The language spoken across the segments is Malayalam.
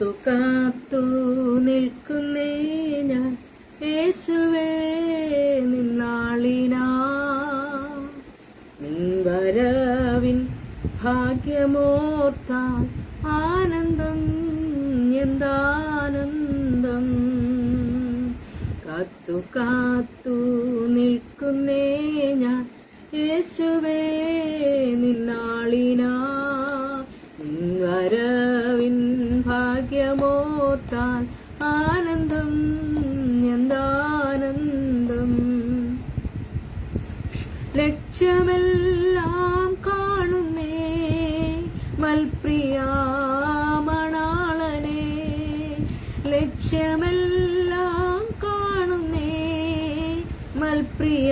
കാത്തു കാത്തു നിൽക്കുന്നേ ഞാൻ യേശുവേ നിന്നാളിനാ നിൻ വരവിൻ ഭാഗ്യമോർത്താൽ ആനന്ദം എന്താനന്ദം. കാത്തു കാത്തു നിൽക്കുന്നേ ഞാൻ യേശുവേ നിന്നാളിനാ നിൻ വരവിൻ ഭാഗ്യമോർത്താൽ ആനന്ദം എന്താനന്ദം. ലക്ഷ്യമെല്ലാം കാണുന്നേ മൽപ്രിയാമണാളനെ, ലക്ഷ്യമെല്ലാം കാണുന്നേ മൽപ്രിയാമണാളനെ.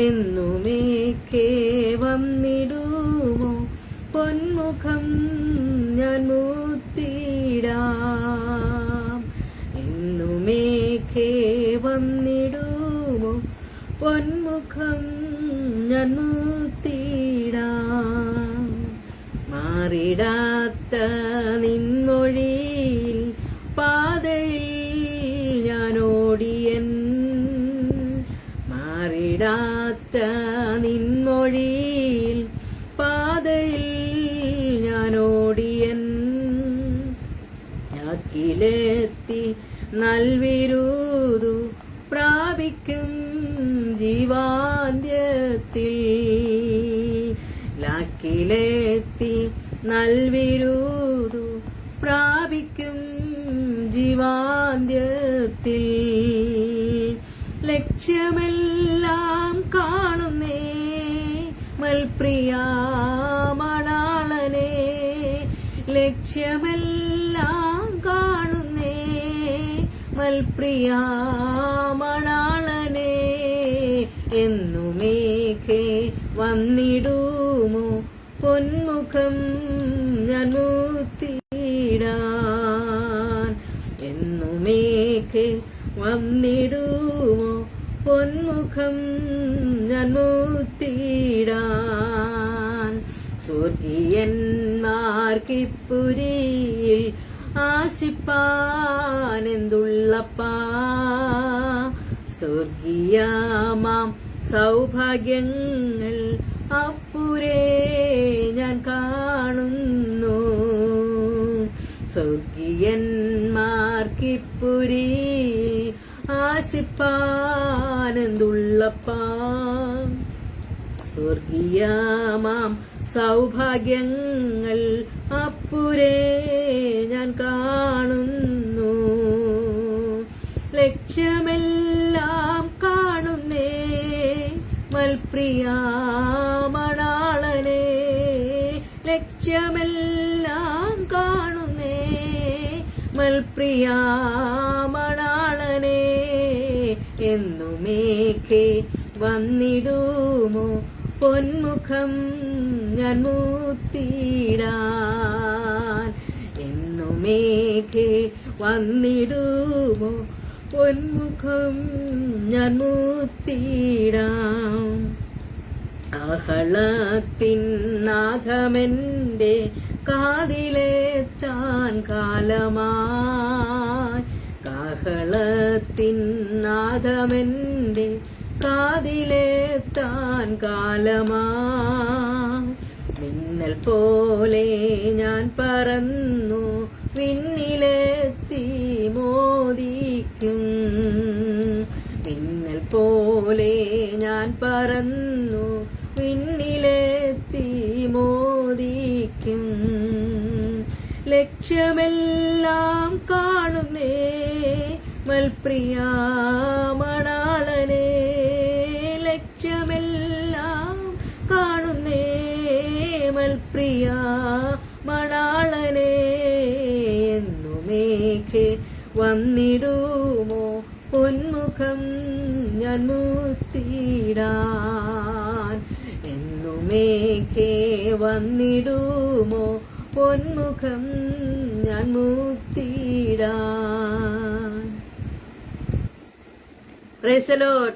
എന്നുമേക്കേ വന്നിടുമോ പൊന്മുഖം ഞാൻ മുത്തിടാം. എന്നുമേക്കേ വന്നിടുമോ പൊന്മുഖം ഞാൻ മുത്തിടാം. മാറിടാത്ത നിൻമൊഴിയിൽ പാതയിൽ ഞാൻ ഓടിയൻ, മാറിടാത്ത നിൻമൊഴിയിൽ പാതയിൽ ഞാൻ ഓടിയൻ. ാക്കിലെത്തി നൽവിരുതു പ്രാപിക്കും ജീവാന്ത്യത്തിൽ, ലാക്കിലെത്തി നൽവിരുതു പ്രാപിക്കും ജീവാന്ത്യത്തിൽ. ലക്ഷ്യമെല്ലാം കാണുന്നേ മൽപ്രിയാമണാളനെ, ലക്ഷ്യമെല്ലാം കാണുന്നേ മൽപ്രിയാമണാളനെ. എന്നുമേക്കേ വന്നിടുമോ പൊന്മുഖം ഞാൻ മുത്തിടാൻ. എന്നുമേക്കേ വന്നിടുമോ പൊന്മുഖം ഞാൻ മുത്തിടാൻ. സ്വർഗീയന്മാർക്കിപ്പുരിയിൽ ആശിപ്പാനെന്തുള്ളപ്പാ, സ്വർഗീയമാം സൗഭാഗ്യങ്ങൾ അപ്പുരേ ഞാൻ കാണുന്നു. സ്വർഗീയന്മാർക്കിപ്പുരിയിൽ ആശിപ്പാനെന്തുള്ളപ്പാ, സ്വർഗീയമാം സൗഭാഗ്യങ്ങൾ അപ്പുരേ ഞാൻ കാണുന്നു. ലക്ഷ്യമെല്ലാം കാണുന്നേ മൽപ്രിയാമണാളനെ, ലക്ഷ്യമെല്ലാം കാണുന്നേ മൽപ്രിയാമണാളനെ. എന്നുമേക്കേ വന്നിടുമോ പൊന്മുഖം ഞാൻ മുത്തിടാൻ. എന്നുമേക്കേ വന്നിടുമോ പൊന്മുഖം ഞാൻ മുത്തിടാം. ആഹളത്തിൻ നാദമെന്റെ കാതിലെത്താൻ കാലമായി, കാഹളത്തിൻ നാദമെന്റെ കാതിലെത്താൻ കാലമായി. മിന്നൽ പോലെ ഞാൻ പറന്നു വിണ്ണിലെത്തി മോദിക്കും, മിന്നൽ പോലെ ഞാൻ പറന്നു വിണ്ണിലെത്തി മോദിക്കും. ലക്ഷ്യമെല്ലാം കാണുന്നേ മൽപ്രിയാമണാളനെ, ലക്ഷ്യമെല്ലാം കാണുന്നേ മൽപ്രിയാമണാളനെ. എന്നുമേക്കേ വന്നിടുമോ പൊന്മുഖം ഞാൻ മുത്തിടാൻ. എന്നുമേക്കേ വന്നിടുമോ പൊന്മുഖം ഞാൻ മുത്തിടാൻ. Praise the Lord.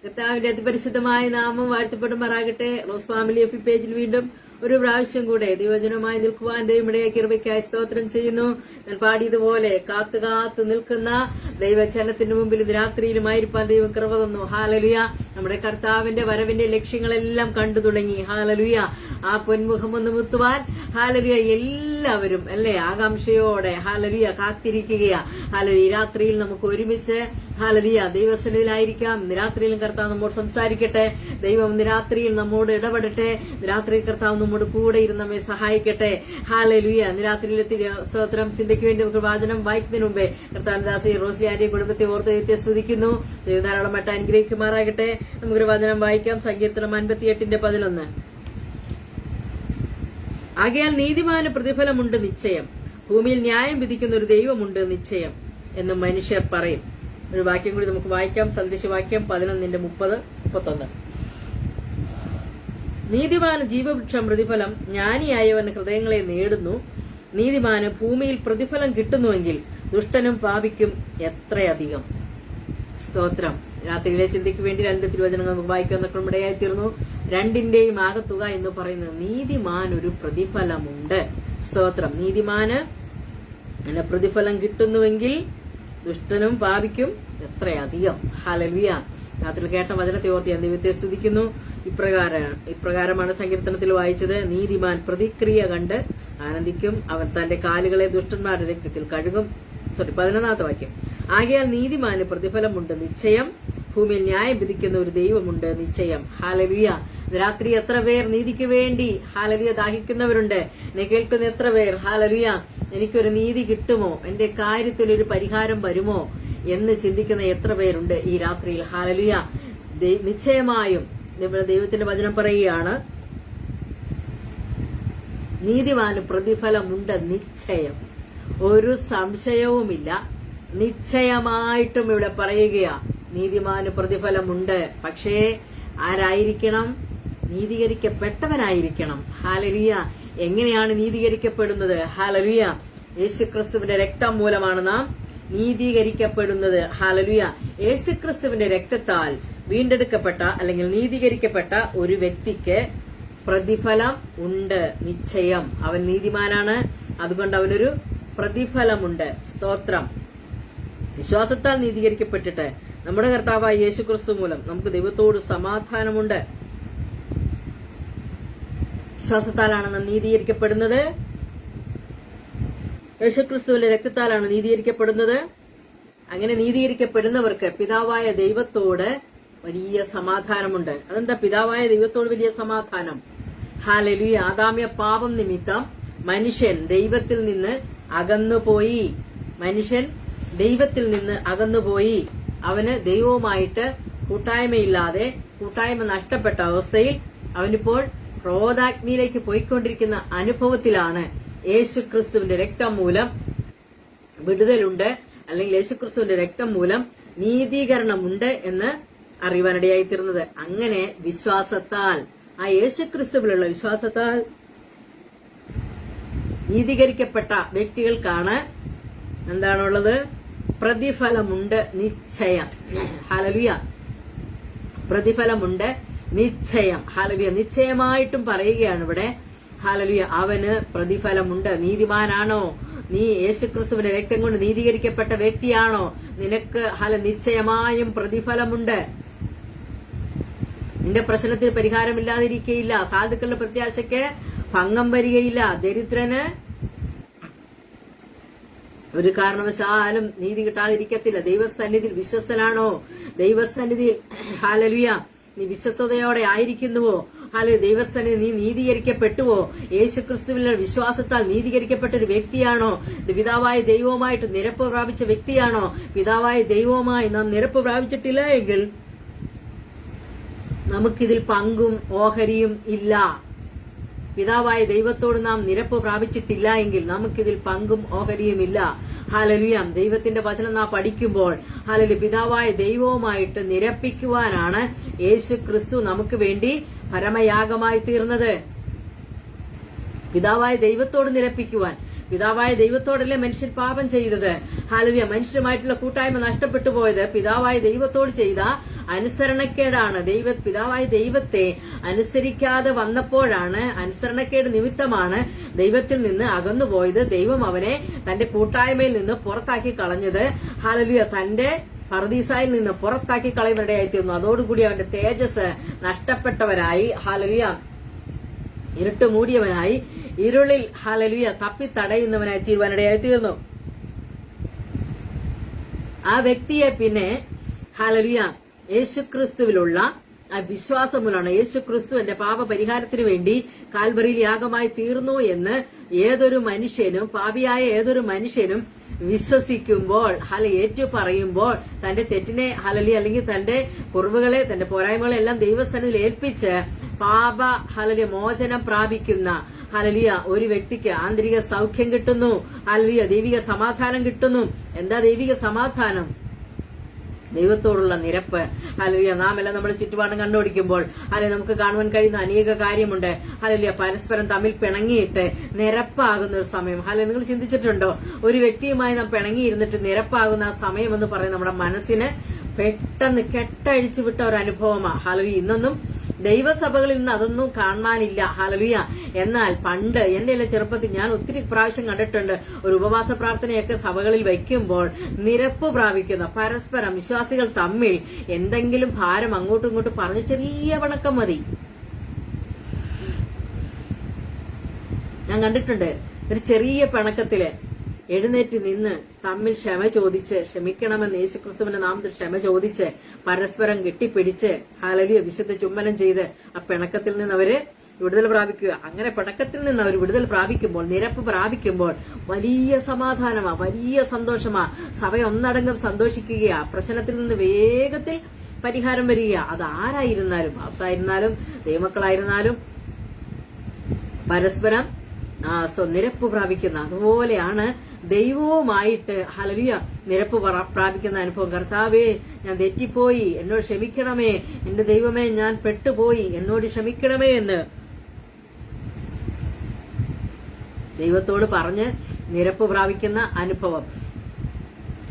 കർത്താവിന്റെ അതിപരിശുദ്ധമായ നാമം വാഴ്ത്തപ്പെടുമാറാകട്ടെ. റോസ് ഫാമിലി എഫ് പേജിൽ വീണ്ടും ഒരു പ്രാവശ്യം കൂടെ ദൈവജനമായി നിൽക്കുവാൻ ദൈവമുடைய കൃപയ്ക്കായി സ്തോത്രം ചെയ്യുന്നു. ഞാൻ പാടിയതുപോലെ കാത്തു കാത്തു നിൽക്കുന്ന ദൈവജനത്തിന് മുമ്പിൽ ഇത് രാത്രിയിലുമായിരിക്കാൻ ദൈവം കൃപ തന്നു. ഹാലലുയ. നമ്മുടെ കർത്താവിന്റെ വരവിന്റെ ലക്ഷ്യങ്ങളെല്ലാം കണ്ടു തുടങ്ങി. ഹാലലുയ. ആ പൊന്മുഖം ഒന്ന് മുത്തുവാൻ ഹാലലുയ എല്ലാവരും അല്ലേ ആകാംക്ഷയോടെ ഹാലലുയ കാത്തിരിക്കുകയാ. ഹാലലുയ. രാത്രിയിൽ നമുക്ക് ഒരുമിച്ച് ഹാലലുയ ദൈവസന്നിധിയിലായിരിക്കാം. രാത്രിയിലും കർത്താവ് നമ്മോട് സംസാരിക്കട്ടെ. ദൈവം രാത്രിയിൽ നമ്മോട് ഇടപെടട്ടെ. രാത്രിയിൽ കർത്താവ് നമ്മോട് കൂടെ ഇരുന്ന് നമ്മെ സഹായിക്കട്ടെ. ഹാലലുയ. രാത്രിയിലെത്തി സ്തോത്രം ചിന്തയ്ക്ക് വേണ്ടി നമുക്ക് വാചനം വായിക്കുന്നതിന് മുമ്പേ കർത്താവിദാസി റോസ്ലിയാന്റെ കുടുംബത്തെ ഓർത്ത് ദൈവത്തെ സ്തുതിക്കുന്നു. ദൈവം ധാരാളമായിട്ട് അനുഗ്രഹിക്കുമാറാകട്ടെ. നമുക്കൊരു വചനം വായിക്കാം. സങ്കീർത്തനം 58:11. ആകയാൽ നീതിമാന് പ്രതിഫലമുണ്ട് നിശ്ചയം, ഭൂമിയിൽ ന്യായം വിധിക്കുന്ന ഒരു ദൈവമുണ്ട് നിശ്ചയം എന്ന് മനുഷ്യർ പറയും. ഒരു വാക്യം കൂടി നമുക്ക് വായിക്കാം. സന്ദേശവാക്യം 11:30-31. നീതിമാന് ജീവവൃക്ഷം പ്രതിഫലം, ജ്ഞാനിയായവന് ഹൃദയങ്ങളെ നേടുന്നു. നീതിമാന് ഭൂമിയിൽ പ്രതിഫലം കിട്ടുന്നുവെങ്കിൽ ദുഷ്ടനും പാപിക്കും എത്രയധികം. സ്തോത്രം. രാത്രിയിലെ ചിന്തയ്ക്ക് വേണ്ടി 2 തിരുവചനങ്ങൾ നമുക്ക് വായിക്കാനൊക്കെ ഇടയായി തീർന്നു. രണ്ടിന്റെയും ആകത്തുക എന്ന് പറയുന്നത് നീതിമാൻ ഒരു പ്രതിഫലമുണ്ട്. സ്തോത്രം. നീതിമാന് അങ്ങനെ പ്രതിഫലം കിട്ടുന്നുവെങ്കിൽ ദുഷ്ടനും പാപിക്കും എത്രയധികം. ഹല്ലേലൂയ. രാത്രി കേട്ട വചനത്തെ ഓർത്ത് ഞാൻ ദൈവത്തെ സ്തുതിക്കുന്നു. ഇപ്രകാരമാണ് സങ്കീർത്തനത്തിൽ വായിച്ചത്. നീതിമാൻ പ്രതിക്രിയ കണ്ട് ആനന്ദിക്കും, അവൻ തന്റെ കാലുകളെ ദുഷ്ടന്മാരുടെ രക്തത്തിൽ കഴുകും. 11ാമത്തെ വാക്യം. ആകയാൽ നീതിമാന് പ്രതിഫലമുണ്ട് നിശ്ചയം, ഭൂമിയിൽ ന്യായം വിധിക്കുന്ന ഒരു ദൈവമുണ്ട് നിശ്ചയം. ഹാലലുയ. രാത്രി എത്ര പേർ നീതിക്ക് വേണ്ടി ഹാലലുയ ദാഹിക്കുന്നവരുണ്ട്? എന്നെ കേൾക്കുന്ന എത്ര പേർ ഹാലലുയ എനിക്കൊരു നീതി കിട്ടുമോ, എന്റെ കാര്യത്തിൽ ഒരു പരിഹാരം വരുമോ എന്ന് ചിന്തിക്കുന്ന എത്ര പേരുണ്ട് ഈ രാത്രിയിൽ? ഹാലലുയ. നിശ്ചയമായും ദൈവത്തിന്റെ വചനം പറയുകയാണ്, നീതിമാന് പ്രതിഫലമുണ്ട് നിശ്ചയം. ഒരു സംശയവുമില്ല. നിശ്ചയമായിട്ടും ഇവിടെ പറയുകയാ നീതിമാന് പ്രതിഫലമുണ്ട്. പക്ഷേ ആരായിരിക്കണം? നീതീകരിക്കപ്പെട്ടവനായിരിക്കണം. ഹാലലുയ. എങ്ങനെയാണ് നീതീകരിക്കപ്പെടുന്നത്? ഹാലലുയ. യേശുക്രിസ്തുവിന്റെ രക്തം മൂലമാണ് നാം നീതീകരിക്കപ്പെടുന്നത്. ഹാലലുയ. യേശുക്രിസ്തുവിന്റെ രക്തത്താൽ വീണ്ടെടുക്കപ്പെട്ട അല്ലെങ്കിൽ നീതീകരിക്കപ്പെട്ട ഒരു വ്യക്തിക്ക് പ്രതിഫലം ഉണ്ട് നിശ്ചയം. അവൻ നീതിമാനാണ്, അതുകൊണ്ട് അവനൊരു പ്രതിഫലമുണ്ട്. സ്തോത്രം. വിശ്വാസത്താൽ നീതീകരിക്കപ്പെട്ടിട്ട് നമ്മുടെ കർത്താവായ യേശുക്രിസ്തു മൂലം നമുക്ക് ദൈവത്തോട് സമാധാനമുണ്ട്. വിശ്വാസത്താലാണ് നാം നീതീകരിക്കപ്പെടുന്നത്. യേശുക്രിസ്തുവിന്റെ രക്തത്താലാണ് നീതീകരിക്കപ്പെടുന്നത്. അങ്ങനെ നീതീകരിക്കപ്പെടുന്നവർക്ക് പിതാവായ ദൈവത്തോട് വലിയ സമാധാനമുണ്ട്. അതെന്താ പിതാവായ ദൈവത്തോട് വലിയ സമാധാനം? ഹാലലുയ. ആദാമ്യ പാപം നിമിത്തം മനുഷ്യൻ ദൈവത്തിൽ നിന്ന് അകന്നുപോയി. അവന് ദൈവവുമായിട്ട് കൂട്ടായ്മയില്ലാതെ, കൂട്ടായ്മ നഷ്ടപ്പെട്ട അവസ്ഥയിൽ അവനിപ്പോൾ ക്രോധാഗ്നിയിലേക്ക് പോയിക്കൊണ്ടിരിക്കുന്ന അനുഭവത്തിലാണ്. യേശുക്രിസ്തുവിന്റെ രക്തം മൂലം വിടുതലുണ്ട്, അല്ലെങ്കിൽ യേശുക്രിസ്തുവിന്റെ രക്തം മൂലം നീതീകരണമുണ്ട് എന്ന് അറിവാനിടയായിത്തീർന്നത്. അങ്ങനെ വിശ്വാസത്താൽ, ആ യേശുക്രിസ്തുവിലുള്ള വിശ്വാസത്താൽ നീതീകരിക്കപ്പെട്ട വ്യക്തികൾക്കാണ് എന്താണുള്ളത്? പ്രതിഫലമുണ്ട് നിശ്ചയം. ഹല്ലേലൂയ. പ്രതിഫലമുണ്ട് നിശ്ചയം. ഹല്ലേലൂയ. നിശ്ചയമായിട്ടും പറയുകയാണ് ഇവിടെ. ഹല്ലേലൂയ. അവന് പ്രതിഫലമുണ്ട്. നീതിമാനാണോ നീ? യേശുക്രിസ്തുവിന്റെ രക്തം കൊണ്ട് നീതീകരിക്കപ്പെട്ട വ്യക്തിയാണോ? നിനക്ക് നിശ്ചയമായും പ്രതിഫലമുണ്ട്. നിന്റെ പ്രശ്നത്തിന് പരിഹാരമില്ലാതിരിക്കയില്ല. സാധുക്കളുടെ പ്രത്യാശയ്ക്ക് ഭംഗം വരികയില്ല. ദരിദ്രന് ഒരു കാരണവശാലും നീതി കിട്ടാതിരിക്കത്തില്ല. ദൈവസന്നിധിയിൽ വിശ്വസ്തനാണോ? ദൈവസന്നിധിയിൽ ഹാലലുയ നീ വിശ്വസ്തയോടെ ആയിരിക്കുന്നുവോ? ഹാലലൂയ. ദൈവസന്നിധി നീ നീതീകരിക്കപ്പെട്ടുവോ? യേശുക്രിസ്തുവിന്റെ വിശ്വാസത്താൽ നീതീകരിക്കപ്പെട്ട ഒരു വ്യക്തിയാണോ? പിതാവായ ദൈവവുമായിട്ട് നിരപ്പ് പ്രാപിച്ച വ്യക്തിയാണോ? പിതാവായ ദൈവവുമായി നാം നിരപ്പ് പ്രാപിച്ചിട്ടില്ല എങ്കിൽ നമുക്കിതിൽ പങ്കും ഓഹരിയും ഇല്ല. പിതാവായ ദൈവത്തോട് നാം നിരപ്പ് പ്രാപിച്ചിട്ടില്ല എങ്കിൽ നമുക്കിതിൽ പങ്കും ഓഹരിയുമില്ല. ഹല്ലേലൂയ. ദൈവത്തിന്റെ വചനം നാം പഠിക്കുമ്പോൾ ഹല്ലേലൂയ പിതാവായ ദൈവവുമായിട്ട് നിരപ്പിക്കുവാനാണ് യേശുക്രിസ്തു നമുക്ക് വേണ്ടി പരമയാഗമായി തീർന്നത്. പിതാവായ ദൈവത്തോട് നിരപ്പിക്കുവാൻ. പിതാവായ ദൈവത്തോടല്ലേ മനുഷ്യൻ പാപം ചെയ്തത്? ഹല്ലേലൂയ. മനുഷ്യരുമായിട്ടുള്ള കൂട്ടായ്മ നഷ്ടപ്പെട്ടു പോയത് പിതാവായ ദൈവത്തോട് ചെയ്ത അനുസരണക്കേടാണ്. പിതാവായ ദൈവത്തെ അനുസരിക്കാതെ വന്നപ്പോഴാണ്, അനുസരണക്കേട് നിമിത്തമാണ് ദൈവത്തിൽ നിന്ന് അകന്നുപോയത്. ദൈവം അവനെ തന്റെ കൂട്ടായ്മയിൽ നിന്ന് പുറത്താക്കി കളഞ്ഞത്. ഹല്ലേലൂയ. തന്റെ പറുദീസായിൽ നിന്ന് പുറത്താക്കി കളയുവാനിടയായിത്തീർന്നു. അതോടുകൂടി അവന്റെ തേജസ് നഷ്ടപ്പെട്ടവരായി, ഹല്ലേലൂയ, ഇരുട്ട് മൂടിയവനായി, ഇരുളിൽ ഹല്ലേലൂയ തപ്പിത്തടയുന്നവനായി തീരുവാനിടയായിത്തീർന്നു. ആ വ്യക്തിയെ പിന്നെ ഹല്ലേലൂയ യേശുക്രിസ്തുവിലുള്ള ആ വിശ്വാസമൂലമാണ്, യേശുക്രിസ്തു എന്റെ പാപപരിഹാരത്തിന് വേണ്ടി കാൽവറിയിൽ യാഗമായി തീർന്നു എന്ന് ഏതൊരു മനുഷ്യനും, പാപിയായ ഏതൊരു മനുഷ്യനും വിശ്വസിക്കുമ്പോൾ, ഏറ്റു പറയുമ്പോൾ, തന്റെ തെറ്റിനെ ഹല്ലേലൂയ അല്ലെങ്കിൽ തന്റെ കുറവുകളെ, തന്റെ പോരായ്മകളെ എല്ലാം ദൈവസന്നിധിയിൽ ഏൽപ്പിച്ച് ഹല്ലേലൂയ മോചനം പ്രാപിക്കുന്ന ഹല്ലേലൂയ ഒരു വ്യക്തിക്ക് ആന്തരിക സൗഖ്യം കിട്ടുന്നു. ഹല്ലേലൂയ ദൈവിക സമാധാനം കിട്ടുന്നു. എന്താ ദൈവിക സമാധാനം? ദൈവത്തോടുള്ള നിരപ്പ്. ഹല്ലേലൂയ. നാം എല്ലാം നമ്മുടെ ചുറ്റുപാടും കണ്ടുപിടിക്കുമ്പോൾ നമുക്ക് കാണുവാൻ കഴിയുന്ന അനേക കാര്യമുണ്ട്. ഹല്ലേലൂയ. പരസ്പരം തമ്മിൽ പിണങ്ങിയിട്ട് നിരപ്പാകുന്ന ഒരു സമയം. ഹല്ലേലൂയ. നിങ്ങൾ ചിന്തിച്ചിട്ടുണ്ടോ? ഒരു വ്യക്തിയുമായി നാം പിണങ്ങിയിരുന്നിട്ട് നിരപ്പാകുന്ന ആ സമയം എന്ന് പറയുന്നത് നമ്മുടെ മനസ്സിന് പെട്ടെന്ന് കെട്ടഴിച്ചു വിട്ട ഒരു അനുഭവമാണ്. ഹല്ലേലൂയ. ഇന്നൊന്നും ദൈവസഭകളിൽ നിന്ന് അതൊന്നും കാണാനില്ല. ഹല്ലേലൂയ. എന്നാൽ പണ്ട് എന്റെ ചെറുപ്പത്തിൽ ഞാൻ ഒത്തിരി പ്രാവശ്യം കണ്ടിട്ടുണ്ട്. ഒരു ഉപവാസ പ്രാർത്ഥനയൊക്കെ സഭകളിൽ വയ്ക്കുമ്പോൾ നിരപ്പ് പ്രാപിക്കുന്ന, പരസ്പരം വിശ്വാസികൾ തമ്മിൽ എന്തെങ്കിലും ഭാരം അങ്ങോട്ടും ഇങ്ങോട്ടും പറഞ്ഞ് ചെറിയ വണക്കം മതി. ഞാൻ കണ്ടിട്ടുണ്ട് ഒരു ചെറിയ പിണക്കത്തില് എഴുന്നേറ്റ് നിന്ന് തമ്മിൽ ക്ഷമ ചോദിച്ച്, ക്ഷമിക്കണമെന്ന് യേശുക്രിസ്തുവിന്റെ നാമത്തിൽ ക്ഷമ ചോദിച്ച്, പരസ്പരം കെട്ടിപ്പിടിച്ച് ഹല്ലേലൂയ വിശുദ്ധ ചുംബനം ചെയ്ത് ആ പിണക്കത്തിൽ നിന്ന് അവര് വിടുതൽ പ്രാപിക്കുക. അങ്ങനെ പിണക്കത്തിൽ നിന്ന് അവർ വിടുതൽ പ്രാപിക്കുമ്പോൾ, നിരപ്പ് പ്രാപിക്കുമ്പോൾ വലിയ സമാധാനമാ, വലിയ സന്തോഷമാ. സഭ ഒന്നടങ്കം സന്തോഷിക്കുകയാ. പ്രശ്നത്തിൽ നിന്ന് വേഗത്തിൽ പരിഹാരം വരിക. അത് ആരായിരുന്നാലും, ആയിരുന്നാലും ദൈവമക്കളായിരുന്നാലും പരസ്പരം നിരപ്പ് പ്രാപിക്കുന്ന, അതുപോലെയാണ് ദൈവവുമായിട്ട് ഹല്ലേലൂയ നിരപ്പ് പ്രാപിക്കുന്ന അനുഭവം. കർത്താവേ, ഞാൻ തെറ്റിപ്പോയി, എന്നോട് ക്ഷമിക്കണമേ. എന്റെ ദൈവമേ, ഞാൻ പെട്ടുപോയി, എന്നോട് ക്ഷമിക്കണമേ എന്ന് ദൈവത്തോട് പറഞ്ഞ് നിരപ്പ് പ്രാപിക്കുന്ന അനുഭവം.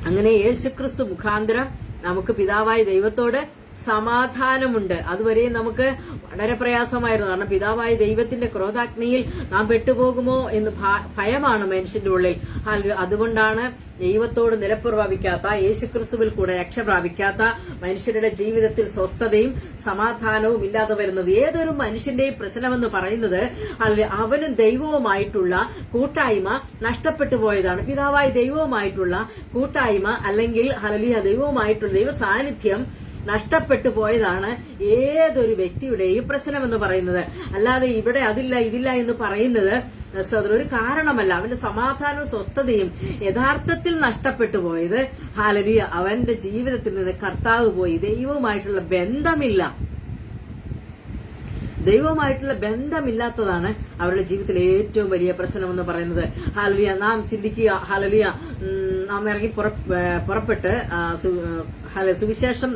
അങ്ങനെ യേശുക്രിസ്തു മുഖാന്തരം നമുക്ക് പിതാവായ ദൈവത്തോട് സമാധാനമുണ്ട്. അതുവരെ നമുക്ക് വളരെ പ്രയാസമായിരുന്നു. കാരണം പിതാവായ ദൈവത്തിന്റെ ക്രോധാഗ്നിയിൽ നാം പെട്ടുപോകുമോ എന്ന് ഭയമാണ് മനുഷ്യന്റെ ഉള്ളിൽ. അതുകൊണ്ടാണ് ദൈവത്തോട് നിരപ്പ് പ്രാപിക്കാത്ത, യേശുക്രിസ്തുവിൽ കൂടെ രക്ഷ പ്രാപിക്കാത്ത മനുഷ്യരുടെ ജീവിതത്തിൽ സ്വസ്ഥതയും സമാധാനവും ഇല്ലാതെ വരുന്നത്. ഏതൊരു മനുഷ്യന്റെയും പ്രശ്നമെന്ന് പറയുന്നത് അവനും ദൈവവുമായിട്ടുള്ള കൂട്ടായ്മ നഷ്ടപ്പെട്ടു പോയതാണ്. പിതാവായ ദൈവവുമായിട്ടുള്ള കൂട്ടായ്മ അല്ലെങ്കിൽ ഹല്ലേലൂയ ദൈവവുമായിട്ടുള്ള ദൈവ സാന്നിധ്യം നഷ്ടപ്പെട്ടു പോയതാണ് ഏതൊരു വ്യക്തിയുടെയും പ്രശ്നമെന്ന് പറയുന്നത്. അല്ലാതെ ഇവിടെ അതില്ല ഇതില്ല എന്ന് പറയുന്നത് ഒരു കാരണമല്ല. അവന്റെ സമാധാനവും സ്വസ്ഥതയും യഥാർത്ഥത്തിൽ നഷ്ടപ്പെട്ടു പോയത് ഹല്ലേലൂയ അവന്റെ ജീവിതത്തിൽ നിന്ന് കർത്താവ് പോയി. ദൈവവുമായിട്ടുള്ള ബന്ധമില്ല. ദൈവവുമായിട്ടുള്ള ബന്ധമില്ലാത്തതാണ് അവരുടെ ജീവിതത്തിലെ ഏറ്റവും വലിയ പ്രശ്നമെന്ന് പറയുന്നത്. ഹല്ലേലൂയ. നാം ചിന്തിക്കുക, ഹല്ലേലൂയ നാം ഇറങ്ങി പുറപ്പെട്ട് സുവിശേഷം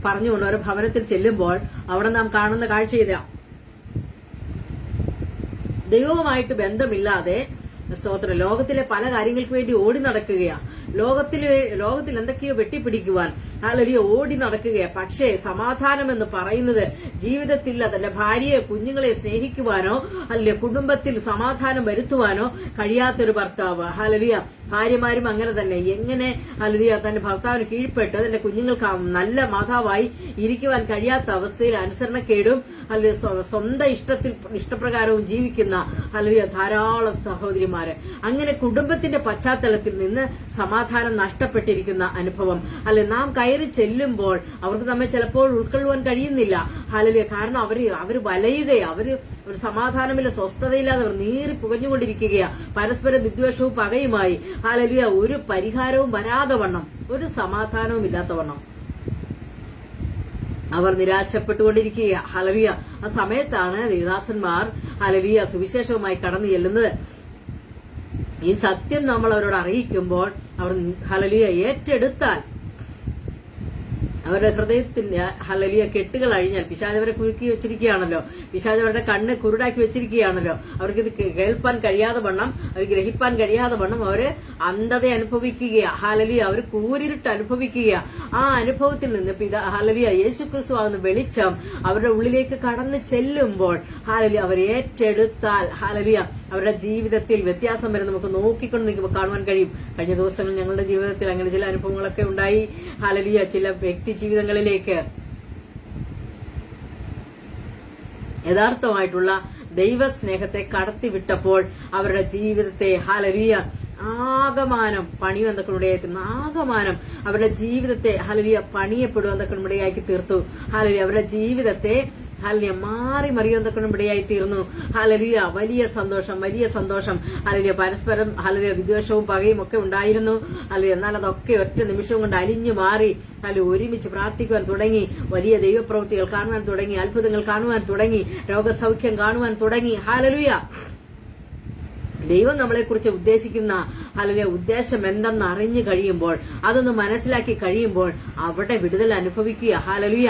പറഞ്ഞുകൊണ്ട് ഒരു ഭവനത്തിൽ ചെല്ലുമ്പോൾ അവിടെ നാം കാണുന്ന കാഴ്ച ഇതാ. ദൈവവുമായിട്ട് ബന്ധമില്ലാതെ സ്തോത്രം ലോകത്തിലെ പല കാര്യങ്ങൾക്ക് വേണ്ടി ഓടി നടക്കുകയാ. ലോകത്തിൽ എന്തൊക്കെയോ വെട്ടിപ്പിടിക്കുവാൻ ഹല്ലേലൂയ ഓടി നടക്കുകയാ. പക്ഷേ സമാധാനം എന്ന് പറയുന്നത് ജീവിതത്തിൽ തന്റെ ഭാര്യയെ കുഞ്ഞുങ്ങളെ സ്നേഹിക്കുവാനോ അല്ലെ കുടുംബത്തിൽ സമാധാനം വരുത്തുവാനോ കഴിയാത്തൊരു ഭർത്താവ്. ഹല്ലേലൂയ. ഭാര്യമാരും അങ്ങനെ തന്നെ. എങ്ങനെ ഹല്ലേലൂയ തന്റെ ഭർത്താവിന് കീഴ്പ്പെട്ട് തന്റെ കുഞ്ഞുങ്ങൾക്ക് നല്ല മാതാവായി ഇരിക്കുവാൻ കഴിയാത്ത അവസ്ഥയിൽ അനുസരണക്കേടും അല്ലെ സ്വന്തം ഇഷ്ടപ്രകാരവും ജീവിക്കുന്ന ഹല്ലേലൂയ ധാരാളം സഹോദരിമാര്. അങ്ങനെ കുടുംബത്തിന്റെ പശ്ചാത്തലത്തിൽ നിന്ന് സമാധാനം നഷ്ടപ്പെട്ടിരിക്കുന്ന അനുഭവം. അല്ലെ നാം കയറി ചെല്ലുമ്പോൾ അവർക്ക് നമ്മെ ചിലപ്പോൾ ഉൾക്കൊള്ളുവാൻ കഴിയുന്നില്ല. ഹല്ലേലൂയ. കാരണം അവര് വലയുകയാ. ഒരു സമാധാനമില്ല, സ്വസ്ഥതയില്ലാതെ അവർ നീറി പുകഞ്ഞുകൊണ്ടിരിക്കുകയാ. പരസ്പരം വിദ്വേഷവും പകയുമായി. ഹല്ലേലൂയ. ഒരു പരിഹാരവും വരാതെ വണ്ണം, ഒരു സമാധാനവും ഇല്ലാത്ത വണ്ണം അവർ നിരാശപ്പെട്ടുകൊണ്ടിരിക്കുക. ഹല്ലേലൂയ. ആ സമയത്താണ് ദേവദാസന്മാർ ഹല്ലേലൂയ സുവിശേഷവുമായി കടന്നു ചെല്ലുന്നത്. ഈ സത്യം നമ്മൾ അവരോട് അറിയിക്കുമ്പോൾ അവർ ഹല്ലേലൂയ ഏറ്റെടുത്താൽ അവരുടെ ഹൃദയത്തിന്റെ ഹല്ലേലൂയ കെട്ടുകൾ അഴിഞ്ഞാൽ, പിശാച് അവരെ കുരുക്കി വെച്ചിരിക്കുകയാണല്ലോ, പിശാച് അവരുടെ കണ്ണ് കുരുടാക്കി വെച്ചിരിക്കുകയാണല്ലോ, അവർക്ക് ഇത് കേൾപ്പാൻ കഴിയാതെ വണ്ണം, അവർ ഗ്രഹിപ്പാൻ കഴിയാതെ വണ്ണം അവര് അന്ധത അനുഭവിക്കുക. ഹല്ലേലൂയ, അവർ കൂരിരുട്ട് അനുഭവിക്കുക. ആ അനുഭവത്തിൽ നിന്ന് ഹല്ലേലൂയ യേശുക്രിസ്തു ആകുന്ന വെളിച്ചം അവരുടെ ഉള്ളിലേക്ക് കടന്നു ചെല്ലുമ്പോൾ ഹല്ലേലൂയ അവർ ഏറ്റെടുത്താൽ ഹല്ലേലൂയ അവരുടെ ജീവിതത്തിൽ വ്യത്യാസം വരെ നമുക്ക് നോക്കിക്കൊണ്ട് നിൽക്കുമ്പോൾ കാണുവാൻ കഴിയും. കഴിഞ്ഞ ദിവസങ്ങളിൽ ഞങ്ങളുടെ ജീവിതത്തിൽ അങ്ങനെ ചില അനുഭവങ്ങളൊക്കെ ഉണ്ടായി. ഹല്ലേലൂയ, ചില വ്യക്തി ജീവിതങ്ങളിലേക്ക് യഥാർത്ഥമായിട്ടുള്ള ദൈവസ്നേഹത്തെ കടത്തിവിട്ടപ്പോൾ അവരുടെ ജീവിതത്തെ ഹല്ലേലൂയ ആകമാനം പണിവെന്തക്കളുടെ ആകമാനം അവരുടെ ജീവിതത്തെ ഹല്ലേലൂയ പണിയപ്പെടുവെന്നൊക്കെ ഇടയാക്കി തീർത്തു. ഹല്ലേലൂയ അവരുടെ ജീവിതത്തെ ഹല്ലേലൂയ മാറി മറിയുന്നതൊക്കെ ഇടയായി തീർന്നു. ഹല്ലേലൂയ വലിയ സന്തോഷം, വലിയ സന്തോഷം. ഹല്ലേലൂയ പരസ്പരം ഹല്ലേലൂയ വിദ്വേഷവും പകയും ഒക്കെ ഉണ്ടായിരുന്നു. ഹല്ലേലൂയ എന്നാൽ അതൊക്കെ ഒറ്റ നിമിഷം കൊണ്ട് അലിഞ്ഞു മാറി. ഹല്ലേലൂയ ഒരുമിച്ച് പ്രാർത്ഥിക്കുവാൻ തുടങ്ങി, വലിയ ദൈവപ്രവൃത്തികൾ കാണുവാൻ തുടങ്ങി, അത്ഭുതങ്ങൾ കാണുവാൻ തുടങ്ങി, രോഗസൗഖ്യം കാണുവാൻ തുടങ്ങി. ഹല്ലേലൂയ ദൈവം നമ്മളെക്കുറിച്ച് ഉദ്ദേശിക്കുന്ന ഹല്ലേലൂയ ഉദ്ദേശം എന്തെന്ന് അറിഞ്ഞു കഴിയുമ്പോൾ, അതൊന്ന് മനസ്സിലാക്കി കഴിയുമ്പോൾ അവിടെ വിടുതൽ അനുഭവിക്കുക. ഹല്ലേലൂയ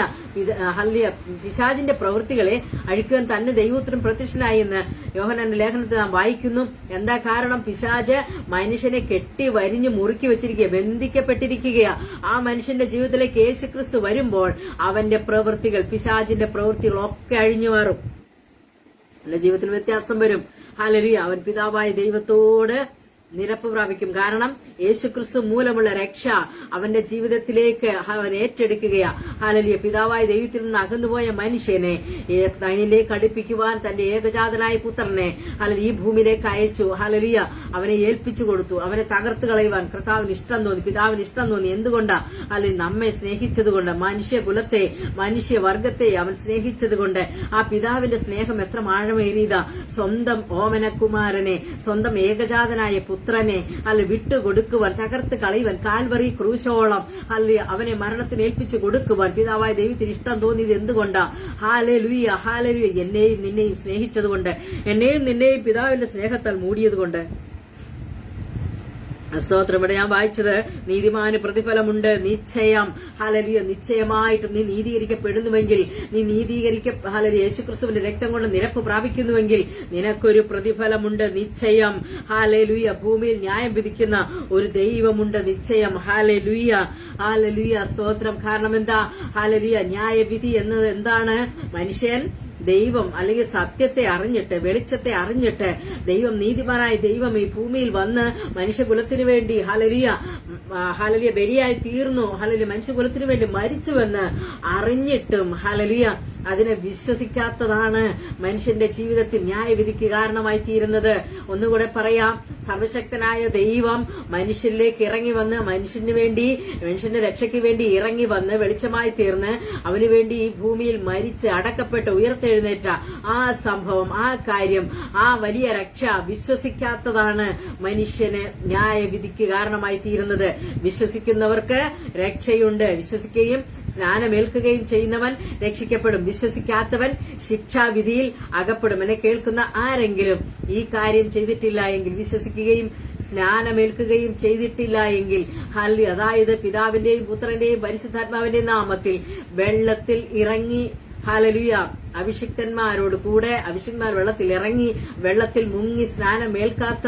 ഹല്ലേലൂയ പിശാചിന്റെ പ്രവൃത്തികളെ അഴിക്കുവാൻ തന്നെ ദൈവോത്തരം പ്രത്യക്ഷനായി എന്ന് യോഹന്നാന്റെ ലേഖനത്തിൽ നാം വായിക്കുന്നു. എന്താ കാരണം? പിശാച് മനുഷ്യനെ കെട്ടി വരിഞ്ഞു മുറുക്കി വെച്ചിരിക്കുക, ബന്ധിക്കപ്പെട്ടിരിക്കുക. ആ മനുഷ്യന്റെ ജീവിതത്തിലേക്ക് യേശുക്രിസ്തു വരുമ്പോൾ അവന്റെ പ്രവൃത്തികൾ, പിശാചിന്റെ പ്രവൃത്തികളൊക്കെ അഴിഞ്ഞു മാറും. അവന്റെ ജീവിതത്തിൽ വ്യത്യാസം വരും. ഹല്ലേലൂയ അവൻ പിതാവായ ദൈവത്തോട് നിരപ്പ് പ്രാപിക്കും. കാരണം യേശുക്രിസ്തു മൂലമുള്ള രക്ഷ അവന്റെ ജീവിതത്തിലേക്ക് അവൻ ഏറ്റെടുക്കുകയാ. ഹല്ലേലൂയ പിതാവായ ദൈവത്തിൽ നിന്ന് അകന്നുപോയ മനുഷ്യനെ തന്നിലേക്ക് അടുപ്പിക്കുവാൻ തന്റെ ഏകജാതനായ പുത്രനെ ഹല്ലേലൂയ ഈ ഭൂമിയിലേക്ക് അയച്ചു. ഹല്ലേലൂയ അവനെ ഏൽപ്പിച്ചു കൊടുത്തു. അവനെ തകർത്ത് കളയുവാൻ കർത്താവിന് ഇഷ്ടം തോന്നി, പിതാവിന് ഇഷ്ടം തോന്നി. എന്തുകൊണ്ടാ? അല്ലെങ്കിൽ നമ്മെ സ്നേഹിച്ചതുകൊണ്ട്, മനുഷ്യകുലത്തെ മനുഷ്യവർഗത്തെ അവൻ സ്നേഹിച്ചതുകൊണ്ട്. ആ പിതാവിന്റെ സ്നേഹം എത്ര ആഴമേറിയതാ! സ്വന്തം ഓമനകുമാരനെ, സ്വന്തം ഏകജാതനായ പുത്രനെ അല്ല വിട്ടുകൊടുക്കുവാൻ, തകർത്ത് കളയുവാൻ, കാൽവറി ക്രൂശോളം അല്ല അവനെ മരണത്തിന് ഏൽപ്പിച്ചു കൊടുക്കുവാൻ പിതാവായ ദൈവത്തിന് ഇഷ്ടം തോന്നിയത് എന്തുകൊണ്ടാ? ഹല്ലേലൂയ ഹല്ലേലൂയ എന്നെയും നിന്നെയും സ്നേഹിച്ചതുകൊണ്ട്, എന്നെയും നിന്നെയും പിതാവിന്റെ സ്നേഹത്താൽ മൂടിയതുകൊണ്ട്. സ്തോത്രം. ഇവിടെ ഞാൻ വായിച്ചത് നീതിമാന് പ്രതിഫലമുണ്ട് നിശ്ചയം. ഹല്ലേലൂയ നിശ്ചയമായിട്ടും നീ നീതീകരിക്കപ്പെടുന്നുവെങ്കിൽ, നീ ഹല്ലേലൂയ യേശുക്രിസ്തുവിന്റെ രക്തം കൊണ്ട് നിരപ്പ് പ്രാപിക്കുന്നുവെങ്കിൽ നിനക്കൊരു പ്രതിഫലമുണ്ട് നിശ്ചയം. ഹല്ലേലൂയ ഭൂമിയിൽ ന്യായം വിധിക്കുന്ന ഒരു ദൈവമുണ്ട് നിശ്ചയം. ഹല്ലേലൂയ ഹല്ലേലൂയ സ്തോത്രം. കാരണം എന്താ? ഹല്ലേലൂയ ന്യായവിധി എന്നത് എന്താണ്? മനുഷ്യൻ ദൈവം അല്ലെങ്കിൽ സത്യത്തെ അറിഞ്ഞിട്ട്, വെളിച്ചത്തെ അറിഞ്ഞിട്ട്, ദൈവം നീതിമാനായ ദൈവം ഈ ഭൂമിയിൽ വന്ന് മനുഷ്യകുലത്തിനു വേണ്ടി ഹല്ലേലൂയ ബലിയായി തീർന്നു, ഹല്ലേലൂയ മനുഷ്യകുലത്തിനു വേണ്ടി മരിച്ചുവെന്ന് അറിഞ്ഞിട്ടും ഹല്ലേലൂയ അതിനെ വിശ്വസിക്കാത്തതാണ് മനുഷ്യന്റെ ജീവിതത്തിൽ ന്യായവിധിക്ക് കാരണമായി തീരുന്നത്. ഒന്നുകൂടെ പറയാം, സർവശക്തനായ ദൈവം മനുഷ്യരിലേക്ക് ഇറങ്ങി വന്ന് മനുഷ്യന്റെ രക്ഷയ്ക്ക് വേണ്ടി ഇറങ്ങി വന്ന് വെളിച്ചമായി തീർന്ന് അവന് വേണ്ടി ഈ ഭൂമിയിൽ മരിച്ച് അടക്കപ്പെട്ട് ഉയർത്തെഴുന്നേറ്റ ആ സംഭവം, ആ കാര്യം, ആ വലിയ രക്ഷ വിശ്വസിക്കാത്തതാണ് മനുഷ്യന് ന്യായവിധിക്ക് കാരണമായി തീരുന്നത്. വിശ്വസിക്കുന്നവർക്ക് രക്ഷയുണ്ട്. വിശ്വസിക്കുകയും സ്നാനമേൽക്കുകയും ചെയ്യുന്നവൻ രക്ഷിക്കപ്പെടും. വിശ്വസിക്കാത്തവൻ ശിക്ഷാവിധിയിൽ അകപ്പെടും. എന്നെ കേൾക്കുന്ന ആരെങ്കിലും ഈ കാര്യം ചെയ്തിട്ടില്ല എങ്കിൽ, വിശ്വസിക്കുകയും സ്നാനമേൽക്കുകയും ചെയ്തിട്ടില്ല എങ്കിൽ, അതായത് പിതാവിന്റെയും പുത്രന്റെയും പരിശുദ്ധാത്മാവിന്റെയും നാമത്തിൽ വെള്ളത്തിൽ ഇറങ്ങി ഹല്ലേലൂയ അഭിഷിക്തന്മാരോട് കൂടെ അഭിഷിക്തന്മാർ വെള്ളത്തിൽ ഇറങ്ങി വെള്ളത്തിൽ മുങ്ങി സ്നാനമേൽക്കാത്ത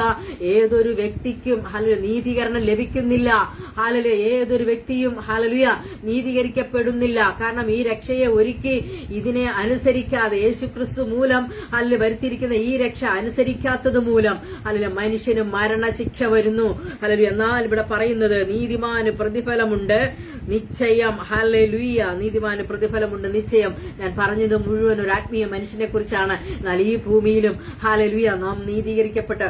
ഏതൊരു വ്യക്തിക്കും ഹല്ലേലൂയ നീതീകരണം ലഭിക്കുന്നില്ല. ഹല്ലേലൂയ ഏതൊരു വ്യക്തിയും ഹല്ലേലൂയ നീതീകരിക്കപ്പെടുന്നില്ല. കാരണം ഈ രക്ഷയെ ഒരുക്കി ഇതിനെ അനുസരിക്കാതെ, യേശുക്രിസ്തു മൂലം ഹല്ലേലൂയ വരുത്തിയിരിക്കുന്ന ഈ രക്ഷ അനുസരിക്കാത്തത് മൂലം ഹല്ലേലൂയ മനുഷ്യന് മരണശിക്ഷ വരുന്നു. ഹല്ലേലൂയ എന്നാൽ ഇവിടെ പറയുന്നത് നീതിമാന് പ്രതിഫലമുണ്ട് നിശ്ചയം. ഹല്ലേലൂയ നീതിമാന് പ്രതിഫലമുണ്ട് നിശ്ചയം. ഞാൻ പറഞ്ഞത് മുഴുവൻ ഒരു ആത്മീയ മനുഷ്യനെ കുറിച്ചാണ്. എന്നാൽ ഈ ഭൂമിയിലും ഹല്ലേലൂയ നാം നീതീകരിക്കപ്പെട്ട്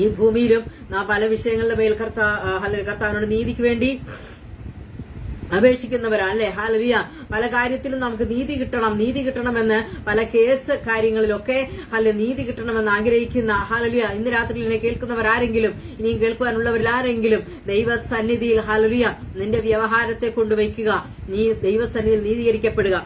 ഈ ഭൂമിയിലും നാം പല വിഷയങ്ങളുടെ മേൽ കർത്താവിനോട് നീതിക്ക് വേണ്ടി അപേക്ഷിക്കുന്നവരാണല്ലേ. ഹല്ലേലൂയ പല കാര്യത്തിലും നമുക്ക് നീതി കിട്ടണമെന്ന് പല കേസ് കാര്യങ്ങളിലൊക്കെ നീതി കിട്ടണമെന്ന് ആഗ്രഹിക്കുന്ന ഹല്ലേലൂയ ഇന്ന് രാത്രി എന്നെ കേൾക്കുന്നവരാരെങ്കിലും, ഇനിയും കേൾക്കുവാനുള്ളവരാരെങ്കിലും ദൈവസന്നിധിയിൽ ഹല്ലേലൂയ നിന്റെ വ്യവഹാരത്തെ കൊണ്ടുവയ്ക്കുക. നീ ദൈവസന്നിധിയിൽ നീതീകരിക്കപ്പെടുക.